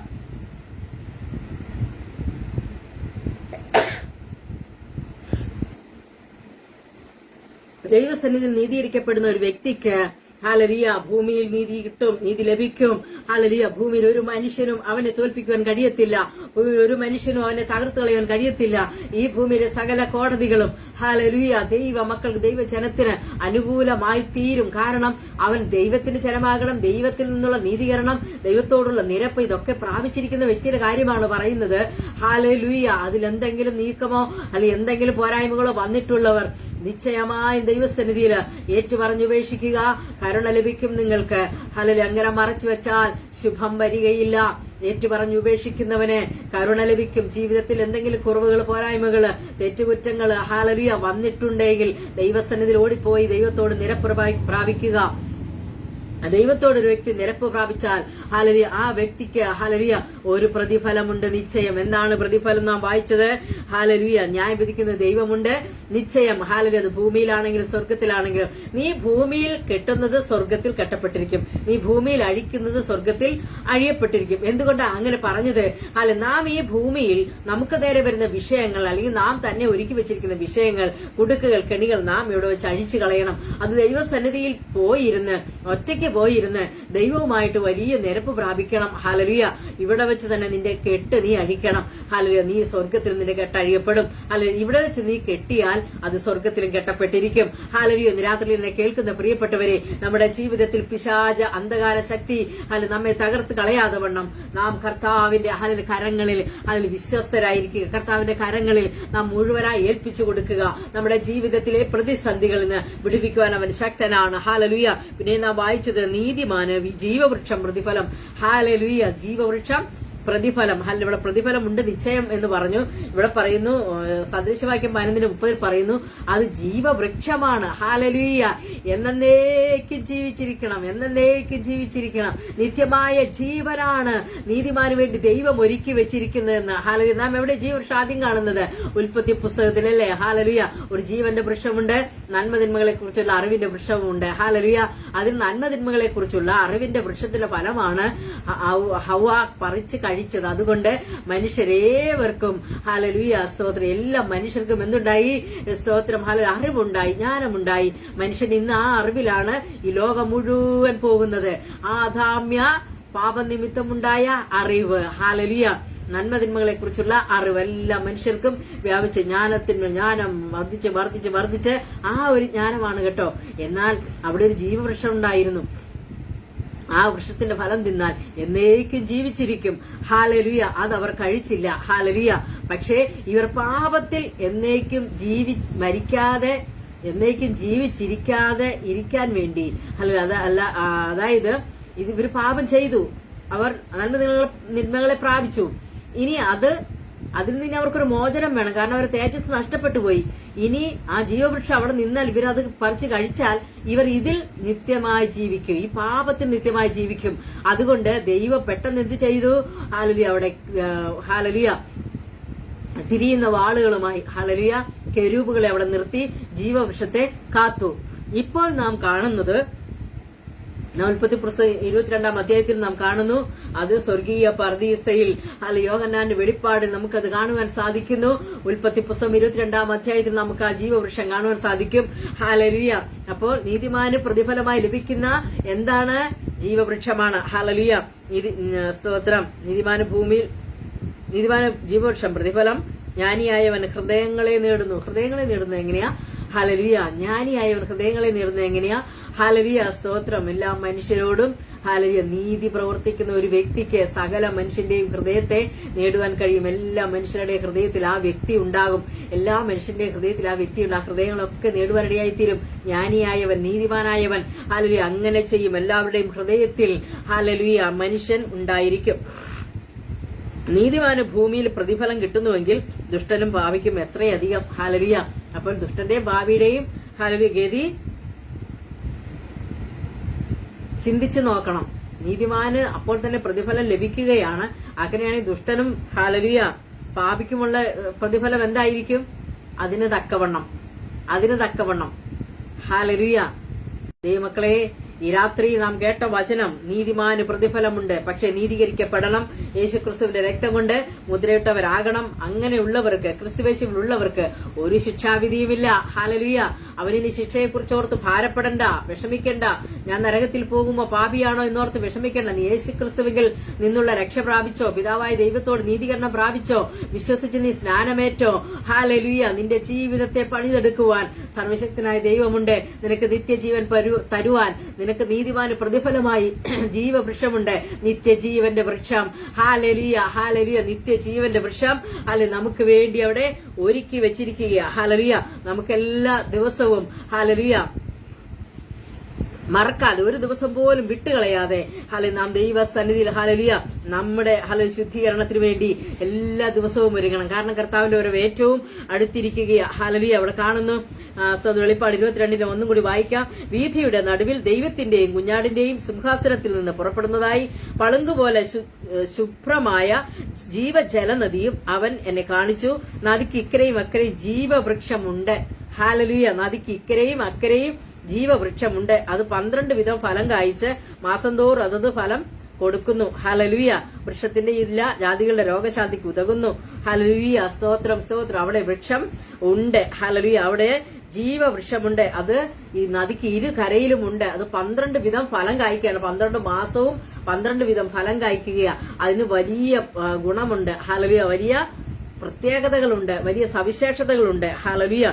ദൈവസന്നിധിയിൽ നീതീകരിക്കപ്പെടുന്ന ഒരു വ്യക്തിക്ക് ഹല്ലേലൂയ, ഭൂമിയിൽ നീതി കിട്ടും, നീതി ലഭിക്കും. ഹല്ലേലൂയ, ഭൂമിയിൽ ഒരു മനുഷ്യനും അവനെ തോൽപ്പിക്കുവാൻ കഴിയത്തില്ല. ഭൂമിയിൽ ഒരു മനുഷ്യനും അവനെ തകർത്ത് കളയാൻ കഴിയത്തില്ല. ഈ ഭൂമിയിലെ സകല കോടതികളും ഹല്ലേലൂയ ദൈവ മക്കൾക്ക്, ദൈവജനത്തിന് അനുകൂലമായി തീരും. കാരണം അവൻ ദൈവത്തിന്റെ ജനമാകണം, ദൈവത്തിൽ നിന്നുള്ള നീതീകരണം, ദൈവത്തോടുള്ള നിരപ്പ്, ഇതൊക്കെ പ്രാപിച്ചിരിക്കുന്ന വ്യക്തിയുടെ കാര്യമാണ് പറയുന്നത്. ഹല്ലേലൂയ, അതിലെന്തെങ്കിലും നീക്കമോ അല്ലെങ്കിൽ എന്തെങ്കിലും പോരായ്മകളോ വന്നിട്ടുള്ളവർ നിശ്ചയമായും ദൈവസന്നിധിയിൽ ഏറ്റുപറഞ്ഞുപേക്ഷിക്കുക. കരുണ ലഭിക്കും നിങ്ങൾക്ക്. ഹല്ലേലൂയ, അങ്ങനെ മറച്ചു വെച്ചാൽ ശുഭം വരികയില്ല. ഏറ്റുപറഞ്ഞുപേക്ഷിക്കുന്നവന് കരുണ ലഭിക്കും. ജീവിതത്തിൽ എന്തെങ്കിലും കുറവുകൾ, പോരായ്മകള്, തെറ്റുകുറ്റങ്ങള് ഹല്ലേലൂയ വന്നിട്ടുണ്ടെങ്കിൽ ദൈവസന്നിധിയിൽ ഓടിപ്പോയി ദൈവത്തോട് നിരപ്പ് പ്രാപിക്കുക. ദൈവത്തോടൊരു വ്യക്തി നിരപ്പ് പ്രാപിച്ചാൽ ഹല്ലേലൂയ ആ വ്യക്തിക്ക് ഹല്ലേലൂയ ഒരു പ്രതിഫലമുണ്ട്, നിശ്ചയം. എന്താണ് പ്രതിഫലം? നാം വായിച്ചത് ഹല്ലേലൂയ ന്യായം വിധിക്കുന്ന ദൈവമുണ്ട്, നിശ്ചയം. ഹല്ലേലൂയ, അത് ഭൂമിയിലാണെങ്കിലും സ്വർഗത്തിലാണെങ്കിലും. നീ ഭൂമിയിൽ കെട്ടുന്നത് സ്വർഗത്തിൽ കെട്ടപ്പെട്ടിരിക്കും, നീ ഭൂമിയിൽ അഴിക്കുന്നത് സ്വർഗത്തിൽ അഴിയപ്പെട്ടിരിക്കും. എന്തുകൊണ്ടാണ് അങ്ങനെ പറഞ്ഞത്? അല്ല, നാം ഈ ഭൂമിയിൽ നമുക്ക് നേരെ വരുന്ന വിഷയങ്ങൾ, അല്ലെങ്കിൽ നാം തന്നെ ഒരുക്കി വെച്ചിരിക്കുന്ന വിഷയങ്ങൾ, കുടുക്കുകൾ, കെണികൾ നാം ഇവിടെ വെച്ച് അഴിച്ചു കളയണം. അത് ദൈവസന്നിധിയിൽ പോയിരുന്ന്, ഒറ്റയ്ക്ക് പോയിരുന്ന് ദൈവവുമായിട്ട് വലിയ നിരപ്പ് പ്രാപിക്കണം. ഹല്ലേലൂയ, ഇവിടെ വെച്ച് തന്നെ നിന്റെ കെട്ട് നീ അഴിക്കണം. ഹല്ലേലൂയ, നീ സ്വർഗത്തിൽ നിന്റെ കെട്ട് അഴിയപ്പെടും. ഹല്ലേലൂയ, ഇവിടെ വെച്ച് നീ കെട്ടിയാൽ അത് സ്വർഗത്തിലും കെട്ടപ്പെട്ടിരിക്കും. ഹല്ലേലൂയ, രാത്രി എന്നെ കേൾക്കുന്ന പ്രിയപ്പെട്ടവരെ, നമ്മുടെ ജീവിതത്തിൽ പിശാച അന്ധകാര ശക്തി നമ്മെ തകർത്ത് കളയാതെ വണ്ണം നാം കർത്താവിന്റെ കരങ്ങളിൽ വിശ്വസ്തരായിരിക്കുക. കർത്താവിന്റെ കരങ്ങളിൽ നാം മുഴുവനായി ഏൽപ്പിച്ചു കൊടുക്കുക. നമ്മുടെ ജീവിതത്തിലെ പ്രതിസന്ധികളിൽ നിന്ന് വിടുവിക്കുവാൻ അവൻ ശക്തനാണ്. ഹല്ലേലൂയ. പിന്നെ നാം വായിച്ചത് നീതിമാന് ജീവവൃക്ഷം പ്രതിഫലം. ഹല്ലേലൂയ, ജീവവൃക്ഷം പ്രതിഫലം. ഇവിടെ പ്രതിഫലമുണ്ട്, നിശ്ചയം എന്ന് പറഞ്ഞു. ഇവിടെ പറയുന്നു സദൃശവാക്യം 11:30 പറയുന്നു അത് ജീവവൃക്ഷമാണ്. ഹല്ലേലൂയ, എന്നേക്കും ജീവിച്ചിരിക്കണം, എന്നേക്കും ജീവിച്ചിരിക്കണം. നിത്യമായ ജീവനാണ് നീതിമാന് വേണ്ടി ദൈവം ഒരുക്കി വെച്ചിരിക്കുന്നതെന്ന്. ഹല്ലേലൂയ, നാം എവിടെ ജീവവൃക്ഷം ആദ്യം കാണുന്നത്? ഉൽപ്പത്തി പുസ്തകത്തിലല്ലേ? ഹല്ലേലൂയ, ഒരു ജീവന്റെ വൃക്ഷമുണ്ട്, നന്മതിന്മകളെ കുറിച്ചുള്ള അറിവിന്റെ വൃക്ഷമുണ്ട്. ഹല്ലേലൂയ, അതിൽ നന്മതിന്മകളെ കുറിച്ചുള്ള അറിവിന്റെ വൃക്ഷത്തിന്റെ ഫലമാണ് ഹവ്വ പറിച്ച് കഴിച്ചത്. അതുകൊണ്ട് മനുഷ്യരേവർക്കും ഹല്ലേലൂയ സ്തോത്രം, എല്ലാ മനുഷ്യർക്കും എന്തുണ്ടായി? സ്തോത്രം, ഹല്ലേലൂയ, അറിവുണ്ടായി, ജ്ഞാനമുണ്ടായി. മനുഷ്യൻ ഇന്ന് ആ അറിവിലാണ് ഈ ലോകം മുഴുവൻ പോകുന്നത്. ആദാമ്യ പാപനിമിത്തമുണ്ടായ അറിവ്. ഹല്ലേലൂയ, നന്മതിന്മകളെ കുറിച്ചുള്ള അറിവ് എല്ലാ മനുഷ്യർക്കും വ്യാപിച്ച് ജ്ഞാനം വർദ്ധിച്ച് വർദ്ധിച്ച് വർദ്ധിച്ച് ആ ഒരു ജ്ഞാനമാണ് കേട്ടോ. എന്നാൽ അവിടെ ഒരു ജീവവൃക്ഷം ഉണ്ടായിരുന്നു. ആ വൃക്ഷത്തിന്റെ ഫലം തിന്നാൽ എന്നേക്കും ജീവിച്ചിരിക്കും. ഹല്ലേലൂയ, അത് അവർ കഴിച്ചില്ല. ഹല്ലേലൂയ, പക്ഷേ ഇവർ പാപത്തിൽ എന്നേക്കും മരിക്കാതെ, എന്നേക്കും ജീവിച്ചിരിക്കാതെ ഇരിക്കാൻ വേണ്ടി അതായത് ഇവർ പാപം ചെയ്തു, അവർ നന്മകളെ പ്രാപിച്ചു. ഇനി അതിൽ നിന്ന് അവർക്കൊരു മോചനം വേണം. കാരണം അവർ തേജസ് നഷ്ടപ്പെട്ടു പോയി. ഇനി ആ ജീവവൃക്ഷം അവിടെ നിന്നാൽ ഇവരത് പറിച്ച് കഴിച്ചാൽ ഇവർ ഇതിൽ നിത്യമായി ജീവിക്കും, ഈ പാപത്തിൽ നിത്യമായി ജീവിക്കും. അതുകൊണ്ട് ദൈവം പെട്ടെന്ന് എന്ത് ചെയ്തു? ഹല്ലേലൂയ, അവിടെ ഹല്ലേലൂയ തിരിയുന്ന വാളുകളുമായി ഹല്ലേലൂയ കെരൂബുകളെ അവിടെ നിർത്തി ജീവവൃക്ഷത്തെ കാത്തു. ഇപ്പോൾ നാം കാണുന്നത് ഉൽപ്പത്തി പുസ്തകം 22-ാം അധ്യായത്തിൽ നാം കാണുന്നു. അത് സ്വർഗീയ പർദീസയിൽ യോഹന്നാന്റെ വെളിപ്പാടിൽ നമുക്കത് കാണുവാൻ സാധിക്കുന്നു. ഉൽപ്പത്തി പുസ്തകം 22-ാം അധ്യായത്തിൽ നമുക്ക് ആ ജീവവൃക്ഷം കാണുവാൻ സാധിക്കും. ഹല്ലേലൂയ. അപ്പോൾ നീതിമാന് പ്രതിഫലമായി ലഭിക്കുന്ന എന്താണ്? ജീവവൃക്ഷമാണ്. ഹല്ലേലൂയ, സ്തോത്രം. നീതിമാന് ജീവവൃക്ഷം പ്രതിഫലം. ജ്ഞാനിയായവൻ ഹൃദയങ്ങളെ നേടുന്നു. ഹൃദയങ്ങളെ നേടുന്നത് എങ്ങനെയാ? ഹല്ലേലൂയ, ജ്ഞാനിയായവൻ ഹൃദയങ്ങളെ നേടുന്നത് എങ്ങനെയാ? ഹല്ലേലൂയ, സ്തോത്രം. എല്ലാ മനുഷ്യരോടും ഹല്ലേലൂയ നീതി പ്രവർത്തിക്കുന്ന ഒരു വ്യക്തിക്ക് സകല മനുഷ്യന്റെയും ഹൃദയത്തെ നേടുവാൻ കഴിയും. എല്ലാ മനുഷ്യരുടെ ഹൃദയത്തിൽ ആ വ്യക്തി ഉണ്ടാകും. എല്ലാ മനുഷ്യന്റെ ഹൃദയത്തിൽ ആ വ്യക്തിയുണ്ട്. ആ ഹൃദയങ്ങളൊക്കെ നേടുവാനിടയായിത്തീരും. ജ്ഞാനിയായവൻ, നീതിമാനായവൻ ഹല്ലേലൂയ അങ്ങനെ ചെയ്യും. എല്ലാവരുടെയും ഹൃദയത്തിൽ ഹല്ലേലൂയ മനുഷ്യൻ ഉണ്ടായിരിക്കും. നീതിമാന് ഭൂമിയിൽ പ്രതിഫലം കിട്ടുന്നുവെങ്കിൽ ദുഷ്ടനും പാപിക്കും എത്രയധികം. ഹല്ലേലൂയ. അപ്പോൾ ദുഷ്ടന്റെയും പാപിയുടെയും ഹല്ലേലൂയ ഗതി ചിന്തിച്ചു നോക്കണം. നീതിമാന് അപ്പോൾ തന്നെ പ്രതിഫലം ലഭിക്കുകയാണ്. അങ്ങനെയാണെങ്കിൽ ദുഷ്ടനും ഹല്ലേലൂയ പാപിക്കുമുള്ള പ്രതിഫലം എന്തായിരിക്കും? അതിന് തക്കവണ്ണം. ഹല്ലേലൂയ. ദൈവമക്കളെ, ഈ രാത്രി നാം കേട്ട വചനം, നീതിമാന് പ്രതിഫലമുണ്ട്, പക്ഷെ നീതീകരിക്കപ്പെടണം. യേശുക്രിസ്തുവിന്റെ രക്തം കൊണ്ട് മുദ്രയിട്ടവരാകണം. അങ്ങനെയുള്ളവർക്ക്, ക്രിസ്തുവേശുവിലുള്ളവർക്ക് ഒരു ശിക്ഷാവിധിയുമില്ല. ഹല്ലേലൂയ. അവനിനി ശിക്ഷയെക്കുറിച്ചോർത്ത് ഭാരപ്പെടണ്ട, വിഷമിക്കണ്ട. ഞാൻ നരകത്തിൽ പോകുമ്പോ പാപിയാണോ എന്നോർത്ത് വിഷമിക്കണ്ട. നീ യേശുക്രിസ്തുവിൽ നിന്നുള്ള രക്ഷ പ്രാപിച്ചോ, പിതാവായ ദൈവത്തോട് നീതീകരണം പ്രാപിച്ചോ, വിശ്വസിച്ച് നീ സ്നാനമേറ്റോ. ഹല്ലേലൂയ. നിന്റെ ജീവിതത്തെ പണിതെടുക്കുവാൻ സർവശക്തനായ ദൈവമുണ്ട്. നിനക്ക് നിത്യജീവൻ തരുവാൻ, നിനക്ക് നീതിമാന് പ്രതിഫലമായി ജീവവൃക്ഷമുണ്ട്, നിത്യജീവന്റെ വൃക്ഷം. ഹല്ലേലൂയ, ഹല്ലേലൂയ. നിത്യജീവന്റെ വൃക്ഷം അല്ലെ നമുക്ക് വേണ്ടി അവിടെ ഒരുക്കി വെച്ചിരിക്കുക. ഹല്ലേലൂയ. നമുക്കെല്ലാ ദിവസവും ഹല്ലേലൂയ മറക്കാതെ, ഒരു ദിവസം പോലും വിട്ടുകളയാതെ നാം ദൈവസന്നിധിയിൽ ഹല്ലേലൂയ നമ്മുടെ ശുദ്ധീകരണത്തിന് വേണ്ടി എല്ലാ ദിവസവും ഒരുങ്ങണം. കാരണം കർത്താവിന്റെ ഓരോ ഏറ്റവും അടുത്തിരിക്കുകയാ. ഹല്ലേലൂയ. അവിടെ കാണുന്നു, വെളിപ്പാട് 22 ഒന്നും കൂടി വായിക്കാം. വീഥിയുടെ നടുവിൽ ദൈവത്തിന്റെയും കുഞ്ഞാടിന്റെയും സിംഹാസനത്തിൽ നിന്ന് പുറപ്പെടുന്നതായി പളുങ്കുപോലെ ശുഭ്രമായ ജീവജലനദിയും അവൻ എന്നെ കാണിച്ചു. നദിക്ക് ഇക്കരയും അക്കരയും ജീവവൃക്ഷമുണ്ട്. ഹല്ലേലൂയ. നദിക്ക് ഇക്കരയും അക്കരയും ജീവവൃക്ഷമുണ്ട്. അത് 12 വിധം ഫലം കായ്ച്ച് മാസം തോറും അതത് ഫലം കൊടുക്കുന്നു. ഹല്ലേലൂയ. വൃക്ഷത്തിന്റെ ഇല്ല ജാതികളുടെ രോഗശാന്തിക്ക് ഉതകുന്നു. ഹല്ലേലൂയ. സ്തോത്രം, സ്തോത്രം. അവിടെ വൃക്ഷം ഉണ്ട്. ഹല്ലേലൂയ. അവിടെ ജീവവൃക്ഷമുണ്ട്. അത് ഈ നദിക്ക് ഇരു കരയിലുമുണ്ട്. അത് 12 വിധം ഫലം കായ്ക്കുകയാണ്. 12 മാസവും 12 വിധം ഫലം കായ്ക്കുക. അതിന് വലിയ ഗുണമുണ്ട്. ഹല്ലേലൂയ. വലിയ പ്രത്യേകതകളുണ്ട്, വലിയ സവിശേഷതകളുണ്ട്. ഹല്ലേലൂയ.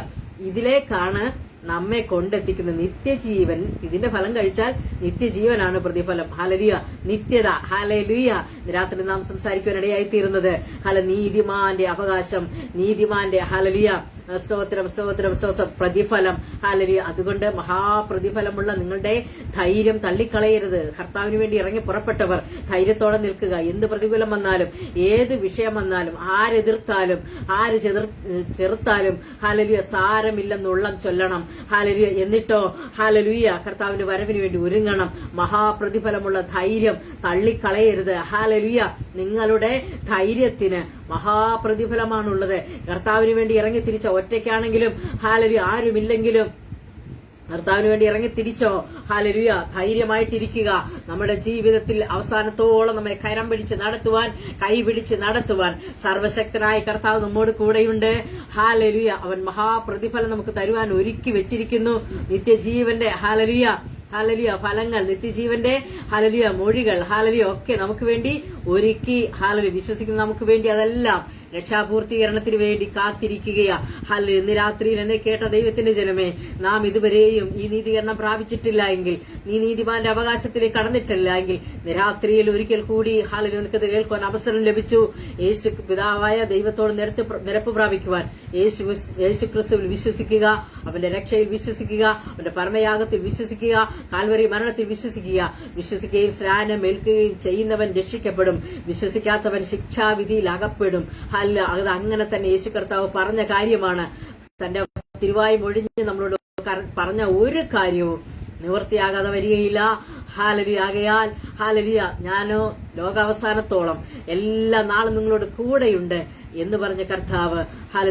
ഇതിലേക്കാണ് നമ്മെ കൊണ്ടെത്തിക്കുന്ന നിത്യജീവൻ. ഇതിന്റെ ഫലം കഴിച്ചാൽ നിത്യജീവനാണ് പ്രതിഫലം. ഹല്ലേലൂയ. നിത്യത. ഹല്ലേലൂയ. രാത്രി നാം സംസാരിക്കുവാനിടയായി തീരുന്നത് നീതിമാന്റെ അവകാശം, നീതിമാന്റെ ഹല്ലേലൂയ സ്തോത്രം, സ്തോത്രം, സ്തോത്രം പ്രതിഫലം. ഹല്ലേലൂയ. അതുകൊണ്ട് മഹാപ്രതിഫലമുള്ള നിങ്ങളുടെ ധൈര്യം തള്ളിക്കളയരുത്. കർത്താവിന് വേണ്ടി ഇറങ്ങി പുറപ്പെട്ടവർ ധൈര്യത്തോടെ നിൽക്കുക. എന്ത് പ്രതികൂലം വന്നാലും, ഏത് വിഷയം വന്നാലും, ആരെതിർത്താലും, ആര് ചെറുത്താലും ഹല്ലേലൂയ സാരമില്ലെന്നുള്ളം ചൊല്ലണം. ഹല്ലേലൂയ. എന്നിട്ടോ ഹല്ലേലൂയ കർത്താവിന്റെ വരവിന് വേണ്ടി ഒരുങ്ങണം. മഹാപ്രതിഫലമുള്ള ധൈര്യം തള്ളിക്കളയരുത്. ഹല്ലേലൂയ. നിങ്ങളുടെ ധൈര്യത്തിന് മഹാപ്രതിഫലമാണുള്ളത്. കർത്താവിന് വേണ്ടി ഇറങ്ങി തിരിച്ച ഒറ്റയ്ക്കാണെങ്കിലും ഹല്ലേലൂയ ആരുമില്ലെങ്കിലും കർത്താവിന് വേണ്ടി ഇറങ്ങി തിരിച്ചോ. ഹല്ലേലൂയ. ധൈര്യമായിട്ടിരിക്കുക. നമ്മുടെ ജീവിതത്തിൽ അവസാനത്തോളം നമ്മെ കരം പിടിച്ച് നടത്തുവാൻ, കൈപിടിച്ച് നടത്തുവാൻ സർവശക്തനായ കർത്താവ് നമ്മോട് കൂടെയുണ്ട്. ഹല്ലേലൂയ. അവൻ മഹാപ്രതിഫലം നമുക്ക് തരുവാൻ ഒരുക്കി വെച്ചിരിക്കുന്നു. നിത്യജീവന്റെ ഹല്ലേലൂയ ഹല്ലേലൂയ ഫലങ്ങൾ, നിത്യജീവന്റെ ഹല്ലേലൂയ മൊഴികൾ, ഹല്ലേലൂയ ഒക്കെ നമുക്ക് വേണ്ടി ഒരുക്കി. ഹല്ലേലൂയ വിശ്വസിക്കുന്ന നമുക്ക് വേണ്ടി അതെല്ലാം രക്ഷാപൂർത്തീകരണത്തിന് വേണ്ടി കാത്തിരിക്കുകയാ. ഹല്ലേലൂയ. ഇന്ന് രാത്രിയിൽ എന്നെ കേട്ട ദൈവത്തിന്റെ ജനമേ, നാം ഇതുവരെയും ഈ നീതീകരണം പ്രാപിച്ചിട്ടില്ല എങ്കിൽ, നീ നീതിമാന്റെ അവകാശത്തിലേക്ക് കടന്നിട്ടില്ല എങ്കിൽ, രാത്രിയിൽ ഒരിക്കൽ കൂടി ഹല്ലേലൂയ നിനക്കത് കേൾക്കുവാൻ അവസരം ലഭിച്ചു. യേശു പിതാവായ ദൈവത്തോട് നിരപ്പ് പ്രാപിക്കുവാൻ യേശു ക്രിസ്തുവിൽ വിശ്വസിക്കുക, അവന്റെ രക്ഷയിൽ വിശ്വസിക്കുക, അവന്റെ പരമയാഗത്തിൽ വിശ്വസിക്കുക, കാൽവരി മരണത്തിൽ വിശ്വസിക്കുക. വിശ്വസിക്കുകയും സ്നാനം ഏൽക്കുകയും ചെയ്യുന്നവൻ രക്ഷിക്കപ്പെടും, വിശ്വസിക്കാത്തവൻ ശിക്ഷാവിധിയിൽ അകപ്പെടും. അല്ല, അത് അങ്ങനെ തന്നെ യേശു കർത്താവ് പറഞ്ഞ കാര്യമാണ്. തന്റെ തിരുവായി മൊഴിഞ്ഞ് നമ്മളോട് പറഞ്ഞ ഒരു കാര്യവും നിവൃത്തിയാകാതെ വരികയില്ല. ഹല്ലേലൂയ. ആകയാൽ ഹല്ലേലൂയ ഞാനോ ലോകാവസാനത്തോളം എല്ലാ നാളും നിങ്ങളോട് കൂടെയുണ്ട് എന്ന് പറഞ്ഞ കർത്താവ്.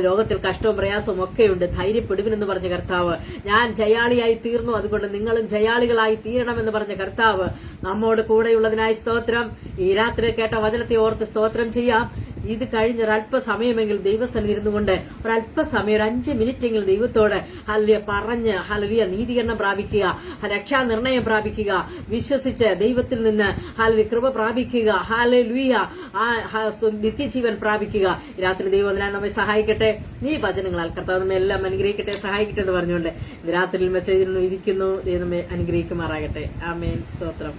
ലോകത്തിൽ കഷ്ടവും പ്രയാസവും ഒക്കെയുണ്ട്, ധൈര്യപ്പെടുവിനെന്ന് പറഞ്ഞ കർത്താവ്. ഞാൻ ജയാളിയായി തീർന്നു, അതുകൊണ്ട് നിങ്ങളും ജയാളികളായി തീരണമെന്ന് പറഞ്ഞ കർത്താവ് നമ്മോട് കൂടെയുള്ളതിനായി സ്തോത്രം. ഈ രാത്രി കേട്ട വചനത്തെ ഓർത്ത് സ്തോത്രം ചെയ്യാം. ഇത് കഴിഞ്ഞ ഒരല്പസമയമെങ്കിലും ദൈവസന്നിധി ഇരുന്നുകൊണ്ട് ഒരല്പസമയം, ഒരു 5 മിനിറ്റെങ്കിലും ദൈവത്തോട് ഹല്ലേലൂയ പറഞ്ഞ് ഹല്ലേലൂയ നീതീകരണം പ്രാപിക്കുക, രക്ഷാനിർണയം പ്രാപിക്കുക, വിശ്വസിച്ച് ദൈവത്തിൽ നിന്ന് ഹല്ലേലൂയ കൃപ പ്രാപിക്കുക. ഹല്ലേലൂയ നിത്യജീവൻ പ്രാപിക്കുക. രാത്രി ദൈവം അതിനായി നമ്മെ സഹായിക്കട്ടെ. ഈ വചനങ്ങളാൽ കർത്താവ് നമ്മെ എല്ലാം അനുഗ്രഹിക്കട്ടെ, സഹായിക്കട്ടെ എന്ന് പറഞ്ഞുകൊണ്ട് ഇന്ന് രാത്രിയിൽ മെസ്സേജിൽ ഇരിക്കുന്നു. ദൈവം നമ്മെ അനുഗ്രഹിക്കുമാറാകട്ടെ. ആമേൻ. സ്തോത്രം.